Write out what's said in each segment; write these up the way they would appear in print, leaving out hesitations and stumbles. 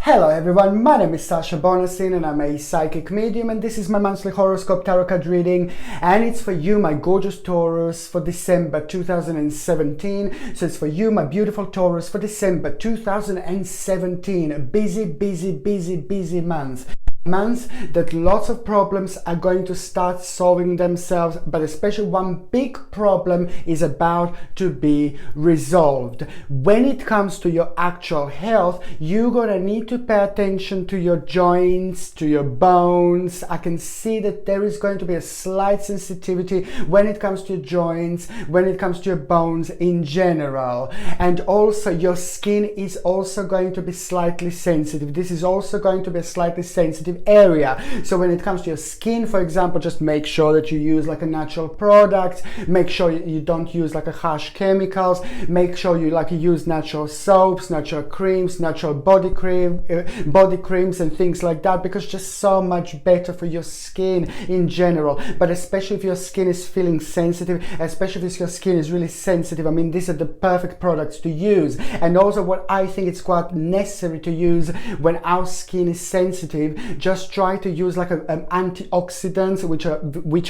Hello everyone, my name is Sasha Bonasin and I'm a psychic medium, and this is my monthly horoscope tarot card reading, and it's for you, my gorgeous Taurus, for December 2017. So it's for you, my beautiful Taurus, for December 2017. A busy month. Months that lots of problems are going to start solving themselves, but especially one big problem is about to be resolved. When it comes to your actual health, you're gonna need to pay attention to your joints, to your bones. I can see that there is going to be a slight sensitivity when it comes to your joints, when it comes to your bones in general. And also your skin is also going to be slightly sensitive. This is also going to be a slightly sensitive area. So when it comes to your skin, for example, just make sure that you use like a natural product. Make sure you don't use like a harsh chemicals. Make sure you use natural soaps, natural creams, natural body creams and things like that, because it's just so much better for your skin in general. But especially if your skin is feeling sensitive, especially if your skin is really sensitive, I mean, these are the perfect products to use. And also what I think it's quite necessary to use when our skin is sensitive, just try to use like antioxidants, which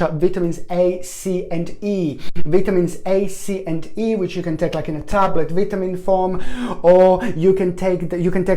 are vitamins A, C, and E. Vitamins A, C, and E, which you can take like in a tablet vitamin form, or you can take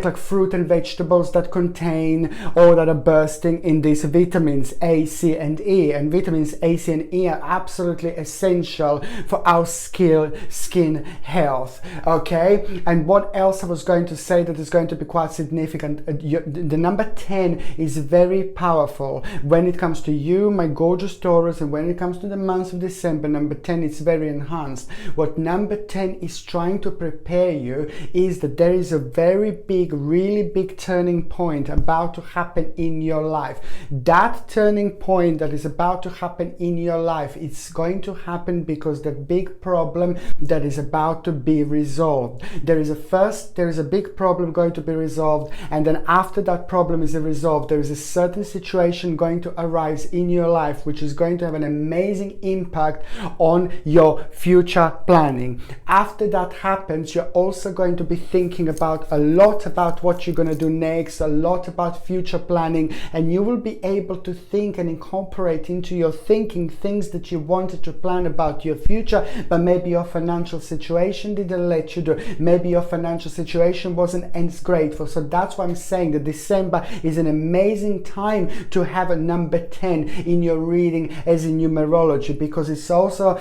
like fruit and vegetables that contain or that are bursting in these vitamins A, C, and E. And vitamins A, C, and E are absolutely essential for our skin health. Okay, and what else I was going to say that is going to be quite significant? The number 10 is very powerful when it comes to you, my gorgeous Taurus, and when it comes to the month of December, number 10 is very enhanced. What number 10 is trying to prepare you is that there is a very big, really big turning point about to happen in your life. That turning point that is about to happen in your life, it's going to happen because the big problem that is about to be resolved. There is a big problem going to be resolved, and then after that problem is resolved, there is a certain situation going to arise in your life which is going to have an amazing impact on your future planning. After that happens, you're also going to be thinking a lot about what you're going to do next, a lot about future planning, and you will be able to think and incorporate into your thinking things that you wanted to plan about your future, but maybe your financial situation didn't let you do. Maybe your financial situation wasn't as grateful. So that's why I'm saying that December is an amazing time to have a number 10 in your reading as in numerology, because it's also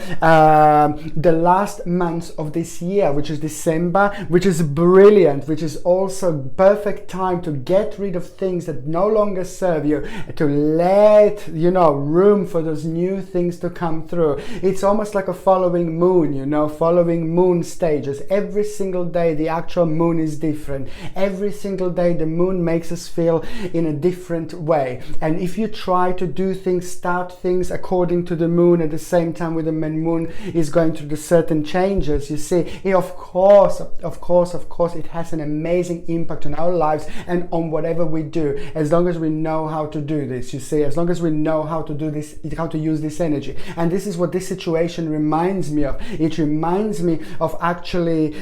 the last month of this year, which is December, which is brilliant, which is also perfect time to get rid of things that no longer serve you, to let room for those new things to come through. It's almost like a following moon, following moon stages. Every single day the actual moon is different. Every single day the moon makes us feel in a different way, and if you try to start things according to the moon at the same time with the moon is going through the certain changes, you see, of course it has an amazing impact on our lives and on whatever we do, as long as we know how to do this, you see, as long as we know how to do this, how to use this energy. And this is what this situation reminds me of. It reminds me of actually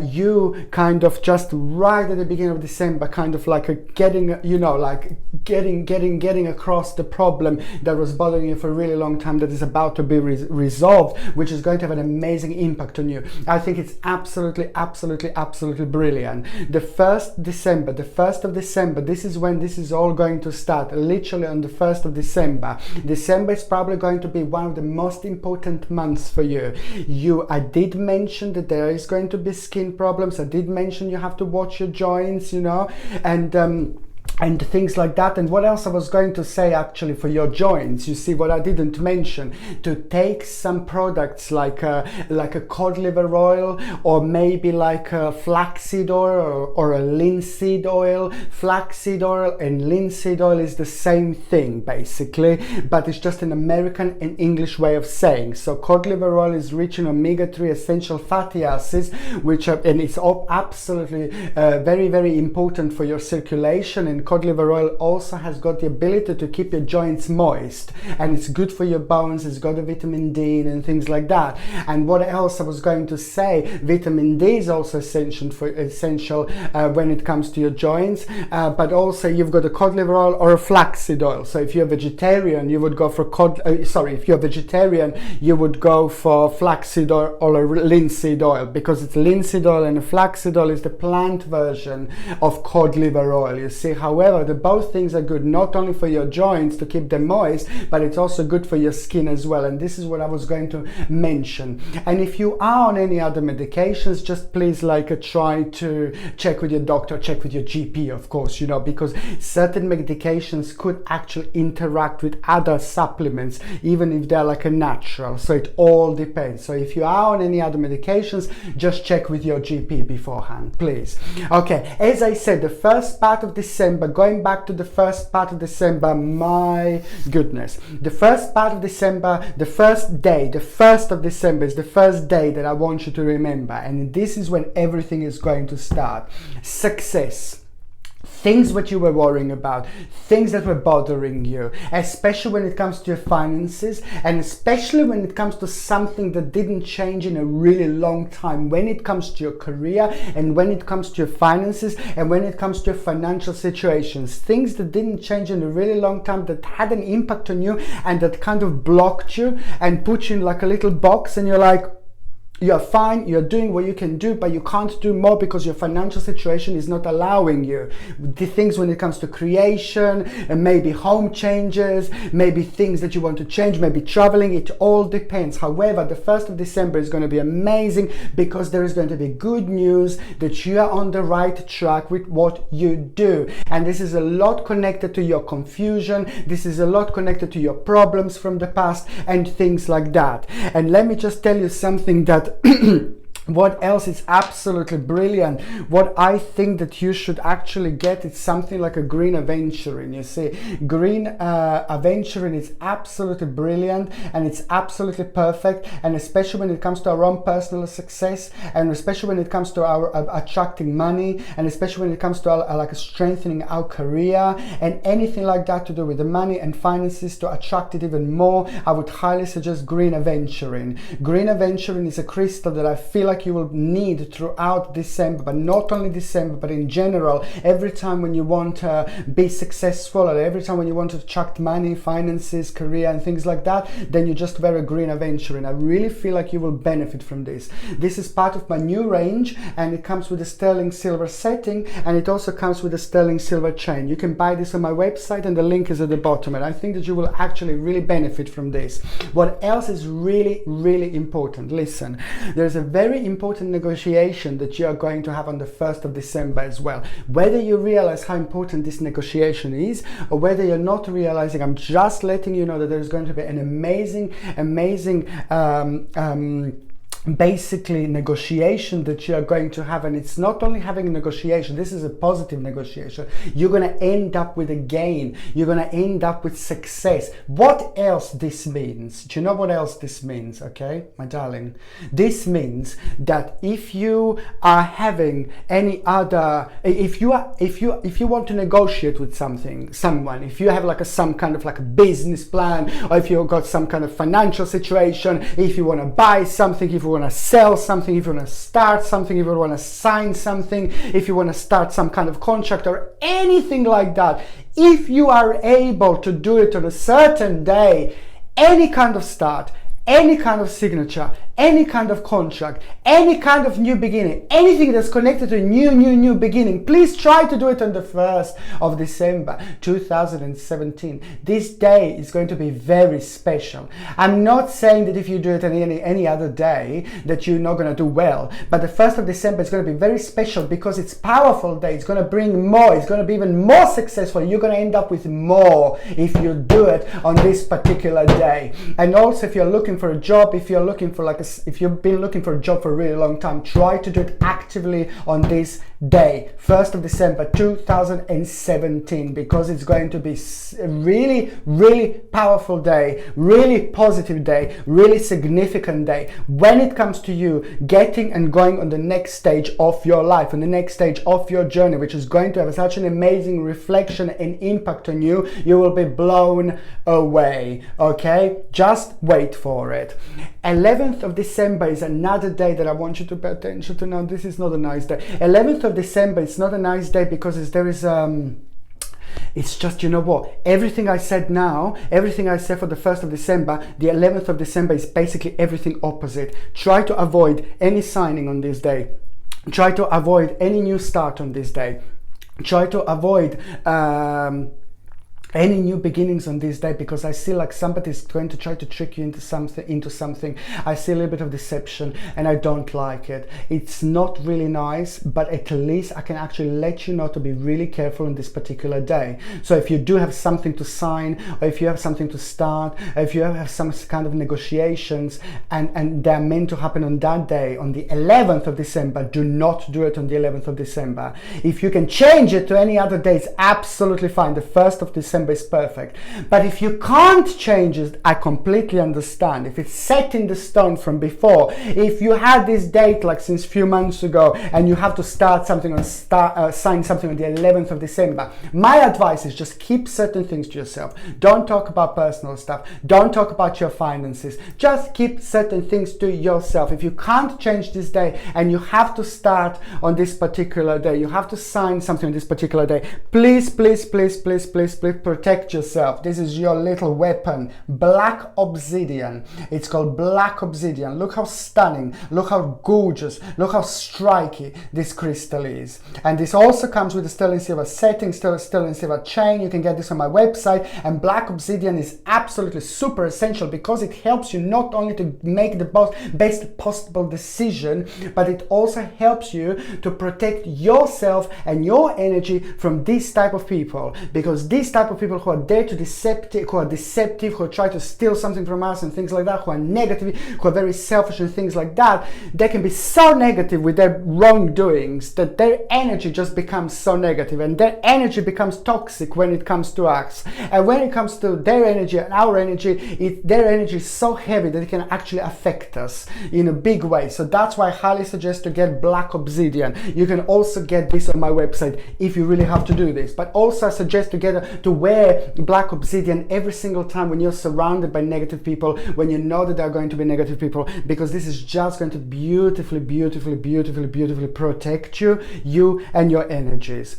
you kind of just right at the beginning of December, kind of like getting across the problem that was bothering you for a really long time, that is about to be resolved, which is going to have an amazing impact on you. I think it's absolutely brilliant. The 1st of December, this is when this is all going to start, literally on the 1st of December. December is probably going to be one of the most important months for you. I did mention that there is going to be skin problems. I did mention you have to watch your joints, and things like that. And what else I was going to say actually for your joints, you see, what I didn't mention, to take some products like a cod liver oil, or maybe like a flaxseed oil or a linseed oil. Flaxseed oil and linseed oil is the same thing basically, but it's just an American and English way of saying. So cod liver oil is rich in omega-3 essential fatty acids, and it's absolutely very important for your circulation and cod liver oil also has got the ability to keep your joints moist, and it's good for your bones. It's got a vitamin D and things like that. And what else I was going to say, vitamin D is also essential when it comes to your joints, but also you've got a cod liver oil or a flaxseed oil. So if you're vegetarian, you would go for if you're vegetarian, you would go for flaxseed oil or a linseed oil, because it's linseed oil and flaxseed oil is the plant version of cod liver oil, you see. However, both things are good not only for your joints to keep them moist, but it's also good for your skin as well. And this is what I was going to mention. And if you are on any other medications, just please try to check with your doctor, check with your GP, of course, you know, because certain medications could actually interact with other supplements, even if they're like a natural. So it all depends. So if you are on any other medications, just check with your GP beforehand, please. Okay, as I said, the first part of December, going back to the first part of December, my goodness, the first part of December, the first day, the 1st of December is the first day that I want you to remember, and this is when everything is going to start. Success. Things what you were worrying about, things that were bothering you, especially when it comes to your finances, and especially when it comes to something that didn't change in a really long time, when it comes to your career and when it comes to your finances and when it comes to your financial situations, things that didn't change in a really long time, that had an impact on you and that kind of blocked you and put you in like a little box, and you're like, you're fine, you're doing what you can do, but you can't do more because your financial situation is not allowing you. The things when it comes to creation, and maybe home changes, maybe things that you want to change, maybe traveling, it all depends. However, the 1st of December is going to be amazing because there is going to be good news that you are on the right track with what you do. And this is a lot connected to your confusion, this is a lot connected to your problems from the past and things like that. And let me just tell you something that what else is absolutely brilliant, what I think that you should actually get, is something like a green aventurine. You see, green aventurine is absolutely brilliant and it's absolutely perfect, and especially when it comes to our own personal success, and especially when it comes to our attracting money, and especially when it comes to our, strengthening our career and anything like that to do with the money and finances to attract it even more. I would highly suggest green aventurine. Green aventurine is a crystal that I feel like you will need throughout December, but not only December, but in general, every time when you want to be successful, or every time when you want to attract money, finances, career and things like that, then you just wear a green aventurine. I really feel like you will benefit from this. This is part of my new range, and it comes with a sterling silver setting, and it also comes with a sterling silver chain. You can buy this on my website and the link is at the bottom, and I think that you will actually really benefit from this. What else is really, really important? Listen, there's a very important negotiation that you are going to have on the 1st of December as well. Whether you realize how important this negotiation is or whether you're not realizing, I'm just letting you know that there's going to be an amazing basically negotiation that you are going to have. And it's not only having a negotiation, this is a positive negotiation. You're going to end up with a gain, you're going to end up with success. What else this means? Do you know what else this means? Okay, my darling, this means that if you are having any other, if you want to negotiate with someone, if you have some kind of a business plan, or if you've got some kind of financial situation, if you want to buy something, if you want to sell something, if you want to start something, if you want to sign something, if you want to start some kind of contract or anything like that, if you are able to do it on a certain day, any kind of start, any kind of signature, any kind of contract, any kind of new beginning, anything that's connected to a new beginning, please try to do it on the 1st of December 2017. This day is going to be very special. I'm not saying that if you do it on any other day that you're not going to do well, but the 1st of December is going to be very special because it's a powerful day. It's going to bring more, it's going to be even more successful. You're going to end up with more if you do it on this particular day. And also, if you're looking for a job, if you're looking for if you've been looking for a job for a really long time, try to do it actively on this day, 1st of December 2017, because it's going to be a really, really powerful day, really positive day, really significant day when it comes to you getting and going on the next stage of your life, on the next stage of your journey, which is going to have such an amazing reflection and impact on you. You will be blown away. Okay, just wait for it. 11th of December is another day that I want you to pay attention to. Now, this is not a nice day. 11th of December, it's not a nice day because it's just, you know what, everything I said now, everything I said for the 1st of December, the 11th of December is basically everything opposite. Try to avoid any signing on this day. Try to avoid any new start on this day. Try to avoid any new beginnings on this day, because I see like somebody's going to try to trick you into something. I see a little bit of deception and I don't like it. It's not really nice, but at least I can actually let you know to be really careful on this particular day. So if you do have something to sign, or if you have something to start, or if you have some kind of negotiations and they're meant to happen on that day, on the 11th of December, do not do it on the 11th of December. If you can change it to any other day, it's absolutely fine. The 1st of December is perfect. But if you can't change it, I completely understand. If it's set in the stone from before, if you had this date like since a few months ago and you have to start something on sign something on the 11th of December, my advice is just keep certain things to yourself. Don't talk about personal stuff. Don't talk about your finances. Just keep certain things to yourself. If you can't change this day and you have to start on this particular day, you have to sign something on this particular day, please, please, please, please, please, please protect yourself. This is your little weapon, black obsidian. It's called black obsidian. Look how stunning, look how gorgeous, look how striking this crystal is. And this also comes with a sterling silver setting, sterling silver chain. You can get this on my website. And black obsidian is absolutely super essential because it helps you not only to make the best possible decision, but it also helps you to protect yourself and your energy from this type of people, because this type of people who are there to deceptive, who try to steal something from us and things like that, who are negative, who are very selfish and things like that, they can be so negative with their wrongdoings that their energy just becomes so negative, and their energy becomes toxic when it comes to us. And when it comes to their energy and our energy, their energy is so heavy that it can actually affect us in a big way. So that's why I highly suggest to get black obsidian. You can also get this on my website if you really have to do this. But also I suggest to wear black obsidian every single time when you're surrounded by negative people, when you know that there are going to be negative people, because this is just going to beautifully, beautifully, beautifully, beautifully protect you and your energies.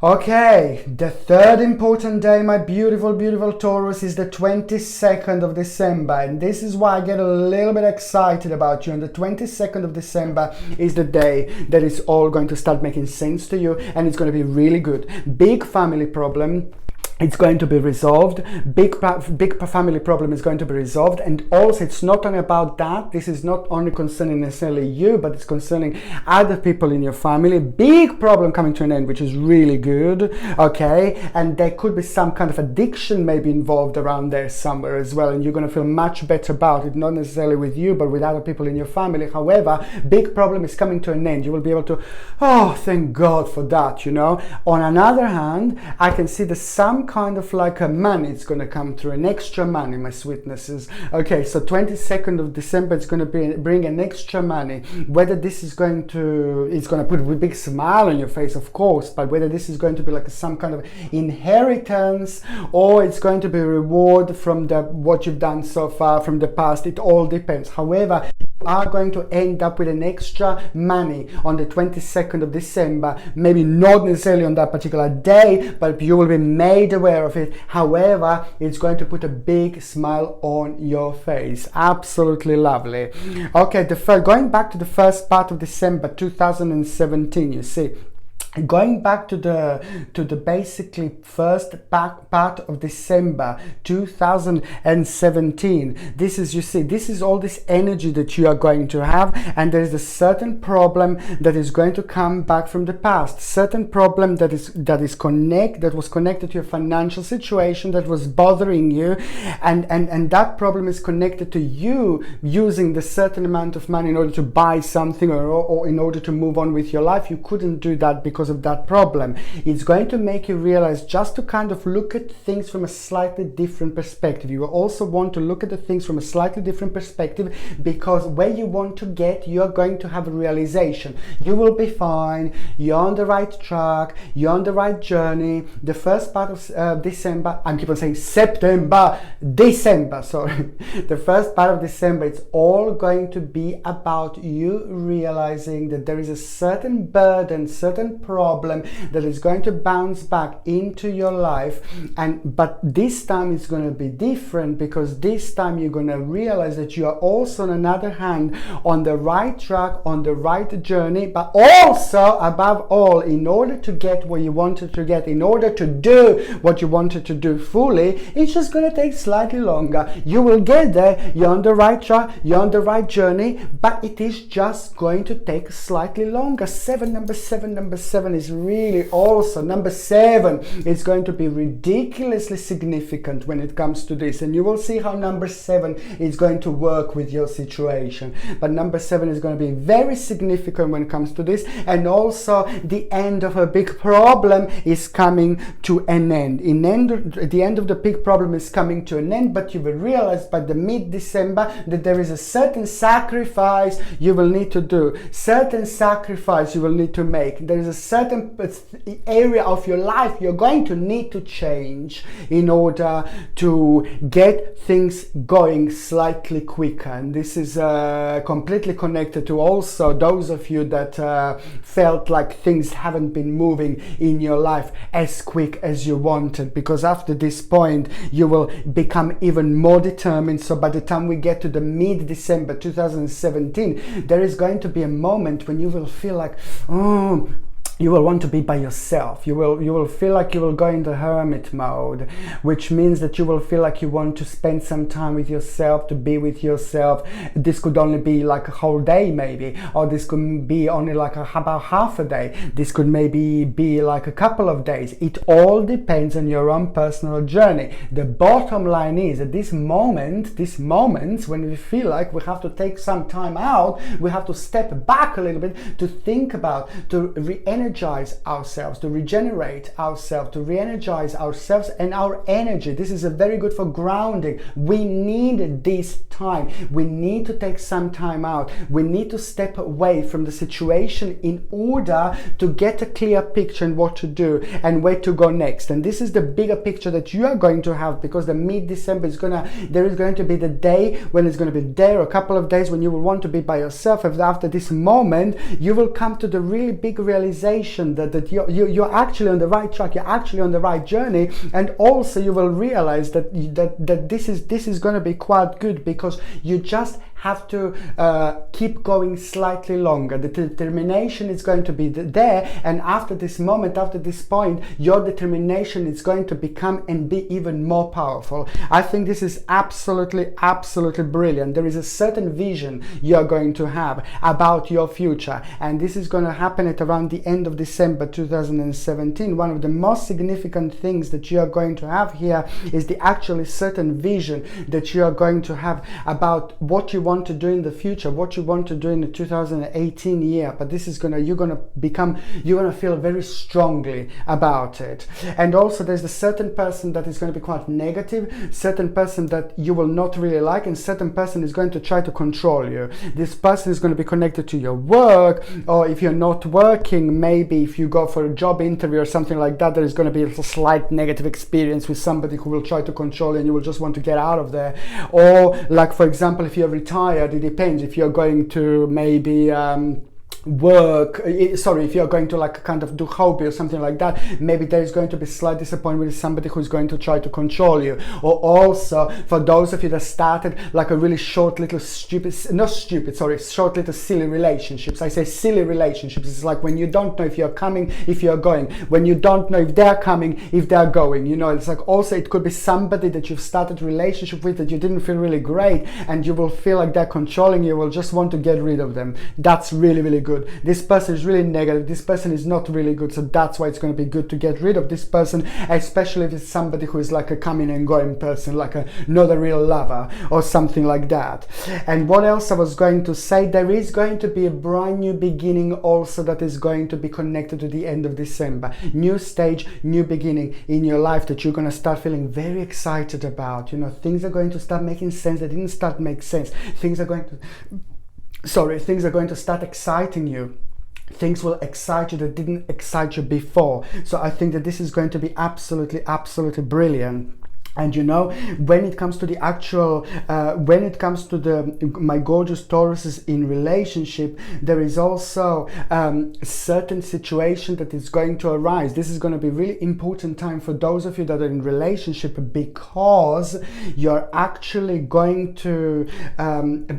Okay, the third important day, my beautiful, beautiful Taurus, is the 22nd of December. And this is why I get a little bit excited about you. And the 22nd of December is the day that is all going to start making sense to you. And it's going to be really good. Big family problem. It's going to be resolved. Big family problem is going to be resolved. And also, it's not only about that. This is not only concerning necessarily you, but it's concerning other people in your family. Big problem coming to an end, which is really good. Okay. And there could be some kind of addiction maybe involved around there somewhere as well. And you're going to feel much better about it, not necessarily with you, but with other people in your family. However, big problem is coming to an end. You will be able to, oh, thank God for that, you know. On another hand, I can see there's some kind of like a money it's going to come through, an extra money, my sweetnesses. Okay, so 22nd of December, it's going to bring an extra money. Whether this is going to, it's going to put a big smile on your face, of course, but whether this is going to be like some kind of inheritance or it's going to be reward from what you've done so far from the past, it all depends. However, are going to end up with an extra money on the 22nd of December, maybe not necessarily on that particular day, but you will be made aware of it. However, it's going to put a big smile on your face. Absolutely lovely. Okay, going back to the first part of December 2017, you see, going back to the basically first back part of December 2017, this is, you see, this is all this energy that you are going to have, and there is a certain problem that is going to come back from the past, certain problem that was connected to your financial situation that was bothering you, and that problem is connected to you using the certain amount of money in order to buy something, or in order to move on with your life. You couldn't do that because of that problem. It's going to make you realize just to kind of look at things from a slightly different perspective. You will also want to look at the things from a slightly different perspective, because where you want to get, you're going to have a realization. You will be fine, you're on the right track, you're on the right journey. The first part of December, I keep on saying December, sorry. The first part of December, it's all going to be about you realizing that there is a certain burden, certain problem that is going to bounce back into your life, but this time it's going to be different, because this time you're going to realize that you are also, on another hand, on the right track, on the right journey, but also, above all, in order to get what you wanted to get, in order to do what you wanted to do fully, it's just going to take slightly longer. You will get there, you're on the right track, you're on the right journey, but it is just going to take slightly longer. Number seven is really also, number 7 is going to be ridiculously significant when it comes to this, and you will see how number 7 is going to work with your situation. But number 7 is going to be very significant when it comes to this, and also the end of a big problem is coming to an end. The end of the big problem is coming to an end, but you will realize by the mid-December that there is a certain sacrifice you will need to do, certain sacrifice you will need to make. There is a certain area of your life you're going to need to change in order to get things going slightly quicker. And this is completely connected to also those of you that felt like things haven't been moving in your life as quick as you wanted, because after this point you will become even more determined. So by the time we get to the mid-December 2017, there is going to be a moment when you will feel like, oh, you will want to be by yourself. You will feel like you will go into hermit mode, which means that you will feel like you want to spend some time with yourself, to be with yourself. This could only be like a whole day maybe, or this could be only like about half a day. This could maybe be like a couple of days. It all depends on your own personal journey. The bottom line is that these moments when we feel like we have to take some time out, we have to step back a little bit to think about, to re-energize ourselves, to regenerate ourselves, to re-energize ourselves and our energy. This is a very good for grounding. We need this time. We need to take some time out. We need to step away from the situation in order to get a clear picture on what to do and where to go next. And this is the bigger picture that you are going to have, because the mid-December there is going to be the day when it's going to be there, a couple of days when you will want to be by yourself. And after this moment, you will come to the really big realization that you're actually on the right track, you're actually on the right journey, and also you will realize that this is going to be quite good, because you just have to keep going slightly longer. The determination is going to be there, and after this moment, after this point, your determination is going to become and be even more powerful. I think this is absolutely brilliant. There is a certain vision you're going to have about your future, and this is going to happen at around the end of December 2017. One of the most significant things that you are going to have here is the actually certain vision that you are going to have about what you want to do in the future, what you want to do in the 2018 year. But this is you're gonna feel very strongly about it. And also there's a certain person that is going to be quite negative, certain person that you will not really like, and certain person is going to try to control you. This person is going to be connected to your work, or if you're not working, maybe if you go for a job interview or something like that, there is going to be a slight negative experience with somebody who will try to control you and you will just want to get out of there. Or like, for example, if you're retired, it depends. If you're going to maybe work, if you're going to like kind of do hobby or something like that, maybe there is going to be slight disappointment with somebody who's going to try to control you. Or also for those of you that started like a really short little short little silly relationships. I say silly relationships, it's like when you don't know if you're coming, if you're going, when you don't know if they're coming, if they're going, you know. It's like also it could be somebody that you've started relationship with that you didn't feel really great, and you will feel like they're controlling you, will just want to get rid of them. That's really, really good. This person is really negative, this person is not really good, so that's why it's going to be good to get rid of this person, especially if it's somebody who is like a coming and going person, like not a real lover or something like that. And what else I was going to say, there is going to be a brand new beginning also that is going to be connected to the end of December. New stage, new beginning in your life that you're going to start feeling very excited about. You know, things are going to start making sense that didn't start make sense. Things are going to start exciting you. Things will excite you that didn't excite you before. So I think that this is going to be absolutely, absolutely brilliant. And you know, when it comes to the actual, when it comes to my gorgeous Tauruses in relationship, there is also certain situation that is going to arise. This is going to be really important time for those of you that are in relationship, because you're actually going to,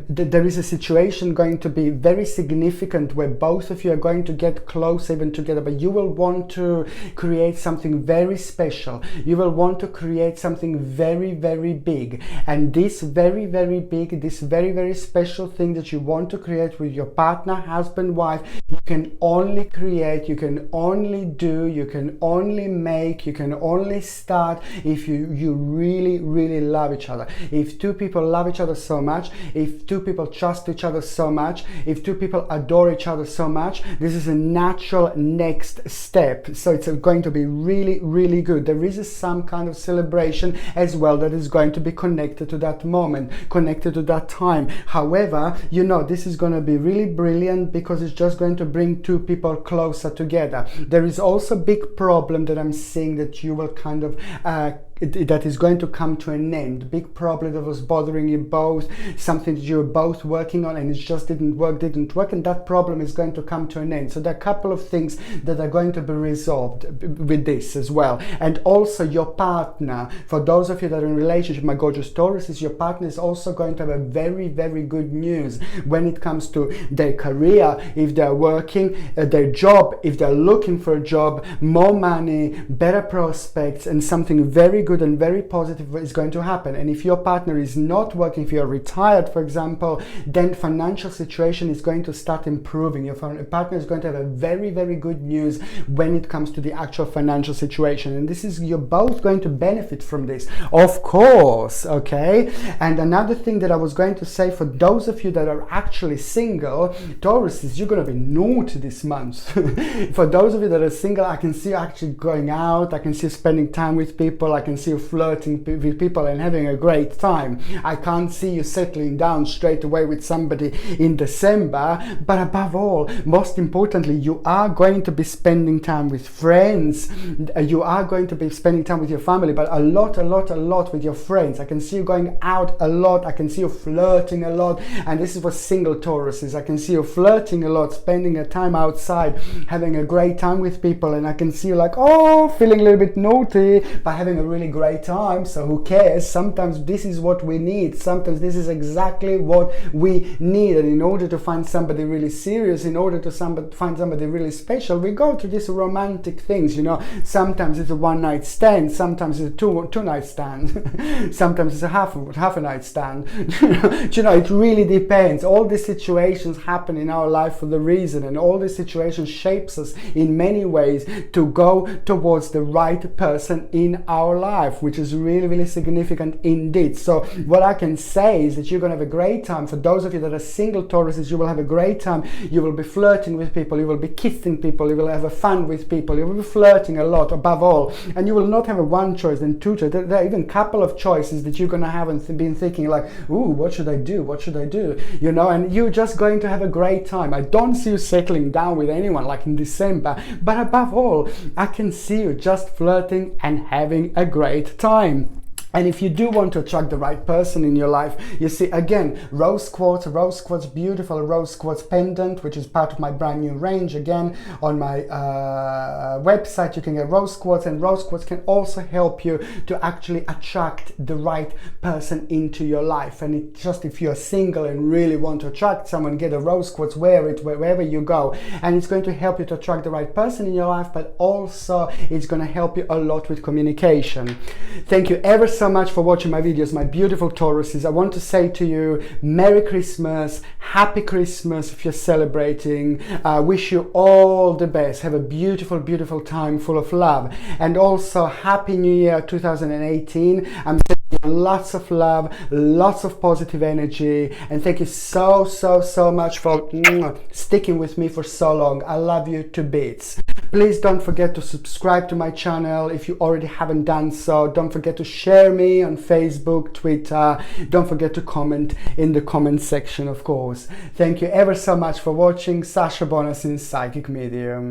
there is a situation going to be very significant where both of you are going to get close even together, but you will want to create something very special. You will want to create something very, very big, and this very, very big, this very, very special thing that you want to create with your partner, husband, wife, you can only create, you can only do, you can only make, you can only start if you really, really love each other. If two people love each other so much, if two people trust each other so much, if two people adore each other so much, this is a natural next step. So it's going to be really, really good. There is some kind of celebration as well that is going to be connected to that moment, connected to that time. However, you know, this is going to be really brilliant because it's just going to bring two people closer together. There is also a big problem that I'm seeing that you will kind of that is going to come to an end. Big problem that was bothering you both, something that you were both working on and it just didn't work, and that problem is going to come to an end. So there are a couple of things that are going to be resolved with this as well. And also your partner, for those of you that are in a relationship, my gorgeous Tauruses, your partner is also going to have a very, very good news when it comes to their career, if they're working, their job, if they're looking for a job, more money, better prospects, and something very good and very positive is going to happen. And if your partner is not working, if you're retired, for example, then financial situation is going to start improving. Your partner is going to have a very, very good news when it comes to the actual financial situation. And this is, you're both going to benefit from this, of course, okay? And another thing that I was going to say, for those of you that are actually single, Tauruses, you're going to be naughty this month. For those of you that are single, I can see you actually going out, I can see you spending time with people, I can see you flirting with people and having a great time. I can't see you settling down straight away with somebody in December, but above all, most importantly, you are going to be spending time with friends, you are going to be spending time with your family, but a lot with your friends. I can see you going out a lot, I can see you flirting a lot, and this is for single Tauruses. I can see you flirting a lot, spending a time outside, having a great time with people, and I can see you like, oh, feeling a little bit naughty, but having a really great time. So who cares? Sometimes this is what we need. Sometimes this is exactly what we need. And in order to find somebody really serious, in order to find somebody really special, we go to these romantic things, you know. Sometimes it's a one-night stand, sometimes it's a two-night stand, sometimes it's a half a night stand. You know, it really depends. All these situations happen in our life for the reason, and all these situations shapes us in many ways to go towards the right person in our life, which is really, really significant indeed. So what I can say is that you're going to have a great time. For those of you that are single Tauruses, you will have a great time. You will be flirting with people, you will be kissing people, you will have a fun with people, you will be flirting a lot above all, and you will not have a one choice and two choices. There are even a couple of choices that you're going to have and been thinking like, ooh, what should I do, what should I do, you know, and you're just going to have a great time. I don't see you settling down with anyone like in December, but above all, I can see you just flirting and having a great time. And if you do want to attract the right person in your life, you see, again, rose quartz, beautiful rose quartz pendant, which is part of my brand new range. Again, on my website, you can get rose quartz, and rose quartz can also help you to actually attract the right person into your life. And it just, if you're single and really want to attract someone, get a rose quartz, wear it wherever you go. And it's going to help you to attract the right person in your life, but also it's going to help you a lot with communication. Thank you ever so much for watching my videos, my beautiful Tauruses. I want to say to you, Merry Christmas, Happy Christmas if you're celebrating. Wish you all the best. Have a beautiful, beautiful time full of love. And also, Happy New Year 2018. I'm sending you lots of love, lots of positive energy, and thank you so, so, so much for sticking with me for so long. I love you to bits. Please don't forget to subscribe to my channel if you already haven't done so. Don't forget to share me on Facebook, Twitter. Don't forget to comment in the comment section, of course. Thank you ever so much for watching. Sasha Bonasin, Psychic Medium.